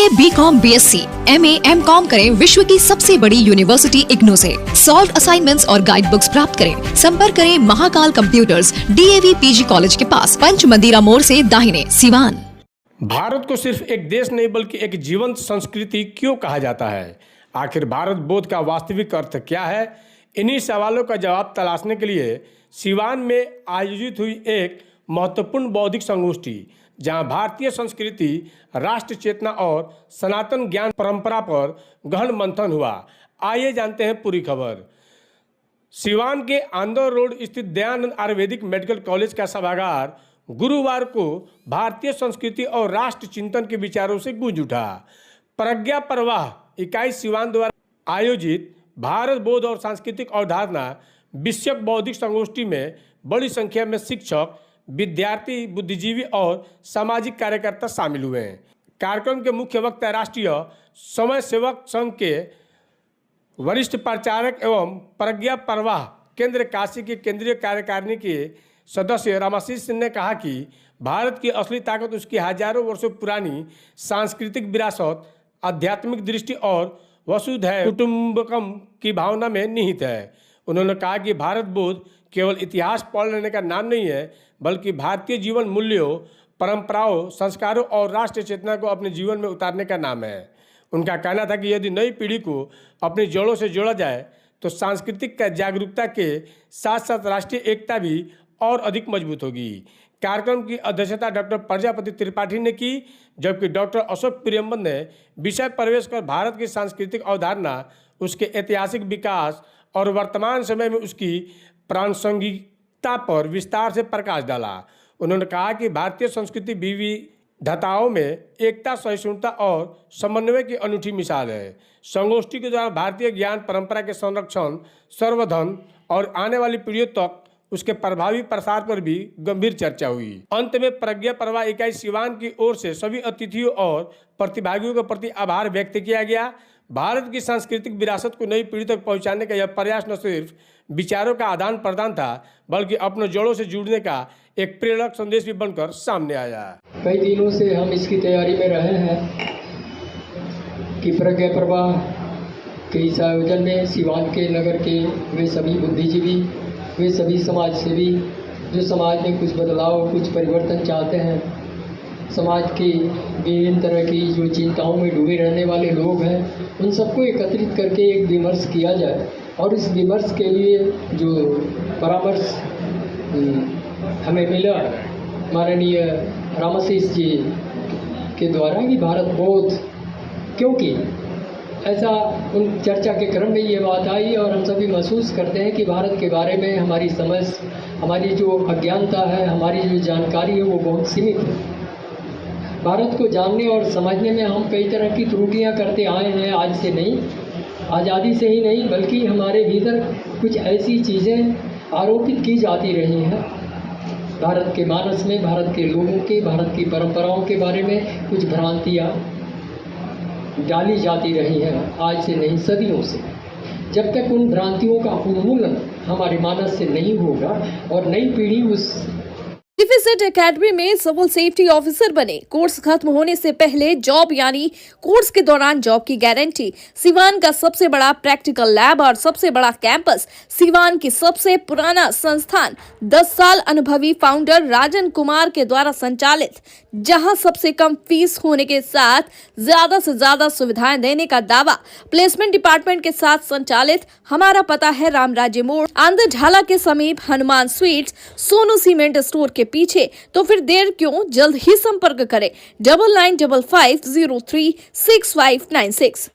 BA, BCom, BSc, MA, MCom करें विश्व की सबसे बड़ी यूनिवर्सिटी इग्नू से। सॉल्व असाइनमेंट्स और गाइड बुक्स प्राप्त करें। संपर्क करें Mahakal computers, DAV PG college के पास, पंच मंदिरा मोड़ से दाहिने, सिवान। भारत को सिर्फ एक देश नहीं बल्कि एक जीवंत संस्कृति क्यों कहा जाता है? आखिर भारत बोध का वास्तविक अर्थ क्या है? इन्हीं सवालों का जवाब तलाशने के लिए सिवान में आयोजित हुई एक महत्वपूर्ण बौद्धिक संगोष्ठी, जहां भारतीय संस्कृति, राष्ट्र चेतना और सनातन ज्ञान परंपरा पर गहन मंथन हुआ। आइए जानते हैं पूरी खबर। सिवान के आंदोर रोड स्थित दयानंद आयुर्वेदिक मेडिकल कॉलेज का सभागार गुरुवार को भारतीय संस्कृति और राष्ट्र चिंतन के विचारों से गूंज उठा। प्रज्ञा प्रवाह इकाई सिवान द्वारा आयोजित भारत बोध और सांस्कृतिक अवधारणा विषयक बौद्धिक संगोष्ठी में बड़ी संख्या में शिक्षक, विद्यार्थी, बुद्धिजीवी और सामाजिक कार्यकर्ता शामिल हुए हैं। कार्यक्रम के मुख्य वक्ता राष्ट्रीय समय सेवक संघ के वरिष्ठ प्रचारक एवं प्रज्ञा प्रवाह केंद्र काशी के केंद्रीय कार्यकारिणी के सदस्य रामाशीष सिंह ने कहा कि भारत की असली ताकत उसकी हजारों वर्षों पुरानी सांस्कृतिक विरासत, आध्यात्मिक दृष्टि और वसुधैव कुटुंबकम की भावना में निहित है। उन्होंने कहा कि भारत बोध केवल इतिहास पढ़ लेने का नाम नहीं है, बल्कि भारतीय जीवन मूल्यों, परंपराओं, संस्कारों और राष्ट्र चेतना को अपने जीवन में उतारने का नाम है। उनका कहना था कि यदि नई पीढ़ी को अपनी जड़ों से जोड़ा जाए तो सांस्कृतिक जागरूकता के साथ साथ राष्ट्रीय एकता भी और अधिक मजबूत होगी। कार्यक्रम की अध्यक्षता डॉक्टर प्रजापति त्रिपाठी ने की, जबकि डॉक्टर अशोक प्रियम्बल ने विषय प्रवेश कर भारत की सांस्कृतिक अवधारणा, उसके ऐतिहासिक विकास और वर्तमान समय में उसकी प्रासंगिकता पर विस्तार से प्रकाश डाला। उन्होंने कहा कि भारतीय संस्कृति विविधताओं में एकता, सहिष्णुता और समन्वय की अनूठी मिसाल है। संगोष्ठी के दौरान भारतीय ज्ञान परंपरा के संरक्षण, संवर्धन और आने वाली पीढ़ियों तक उसके प्रभावी प्रसार पर भी गंभीर चर्चा हुई। अंत में प्रज्ञा प्रवाह इकाई सिवान की ओर से सभी अतिथियों और प्रतिभागियों के प्रति आभार व्यक्त किया गया। भारत की सांस्कृतिक विरासत को नई पीढ़ी तक पहुंचाने का यह प्रयास न सिर्फ विचारों का आदान प्रदान था, बल्कि अपने जड़ों से जुड़ने का एक प्रेरक संदेश भी बनकर सामने आया। कई दिनों से हम इसकी तैयारी में रहे हैं कि प्रज्ञा प्रवाह के इस आयोजन में सिवान के नगर के वे सभी बुद्धिजीवी, वे सभी समाज सेवी जो समाज में कुछ बदलाव, कुछ परिवर्तन चाहते हैं, समाज की विभिन्न तरह की जो चिंताओं में डूबे रहने वाले लोग हैं, उन सबको एकत्रित करके एक विमर्श किया जाए। और इस विमर्श के लिए जो परामर्श हमें मिला माननीय रामाशीष जी के द्वारा कि भारत बोध, क्योंकि ऐसा उन चर्चा के क्रम में ये बात आई और हम सभी महसूस करते हैं कि भारत के बारे में हमारी समझ, हमारी जो अज्ञानता है, हमारी जो जानकारी है वो बहुत सीमित है। भारत को जानने और समझने में हम कई तरह की त्रुटियां करते आए हैं, आज से नहीं, आज़ादी से ही नहीं, बल्कि हमारे भीतर कुछ ऐसी चीज़ें आरोपित की जाती रही हैं। भारत के मानस में, भारत के लोगों के, भारत की परंपराओं के बारे में कुछ भ्रांतियाँ डाली जाती रही हैं, आज से नहीं, सदियों से। जब तक उन भ्रांतियों का उन्मूलन हमारे मानस से नहीं होगा और नई पीढ़ी उस डिफिसेट एकेडमी में सिविल सेफ्टी ऑफिसर बने। कोर्स खत्म होने से पहले जॉब यानी कोर्स के दौरान जॉब की गारंटी। सिवान का सबसे बड़ा प्रैक्टिकल लैब और सबसे बड़ा कैंपस। सिवान की सबसे पुराना संस्थान 10 साल अनुभवी फाउंडर राजन कुमार के द्वारा संचालित, जहां सबसे कम फीस होने के साथ ज्यादा से ज्यादा सुविधाएं देने का दावा। प्लेसमेंट डिपार्टमेंट के साथ संचालित। हमारा पता है रामराज्य मोड़, आंध्र ढाला के समीप, Hanuman sweets, Sonu cement store के पीछे। तो फिर देर क्यों, जल्द ही संपर्क करें 9955036596।